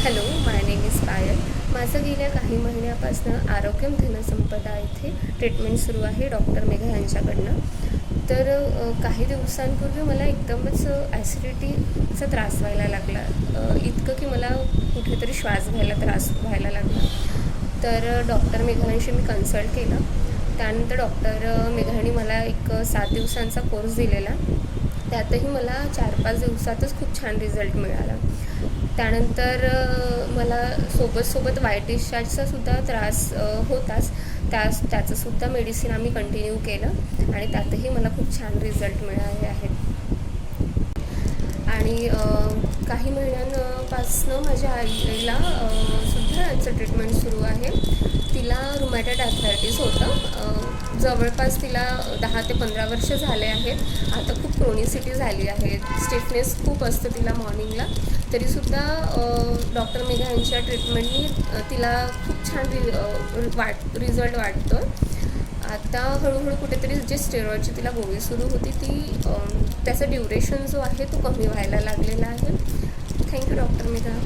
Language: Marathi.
हॅलो, माय नेम इज पायल. माझं गेल्या काही महिन्यापासून आरोग्यम धनसंपदा इथे ट्रीटमेंट सुरू आहे डॉक्टर मेघा यांच्याकडनं. तर काही दिवसांपूर्वी मला एकदमच ॲसिडिटीचा त्रास व्हायला लागला. इतकं की मला कुठेतरी श्वास घ्यायला त्रास व्हायला लागला. तर डॉक्टर मेघांशी मी कन्सल्ट केलं. त्यानंतर डॉक्टर मेघांनी मला एक 7 दिवसांचा कोर्स दिलेला. त्यातही मला 4-5 दिवसातच खूप छान रिझल्ट मिळाला. त्यानंतर मला सोबत व्हाईट डिस्चार्जचा सुद्धा त्रास होताच. त्याचंसुद्धा मेडिसिन आम्ही कंटिन्यू केलं आणि त्यातही मला खूप छान रिझल्ट मिळाले आहेत. आणि काही महिन्यांपासनं माझ्या आईला सुद्धा यांचं ट्रीटमेंट सुरू आहे. तिला रुमॅटॉइड आर्थरायटिस होतं. जवळपास तिला 10 ते 15 वर्ष झाले आहेत. आता खूप क्रोनिसिटी झाली आहे. स्टिफनेस खूप असतं तिला मॉर्निंगला. तरीसुद्धा डॉक्टर मेघा यांच्या ट्रीटमेंटनी तिला खूप छान रिझल्ट वाटतो. आता हळूहळू कुठेतरी जे स्टेरॉइडची तिला गोळी सुरू होती त्याचा ड्युरेशन जो आहे तो कमी व्हायला लागलेला आहे. Thank you doctor Megha.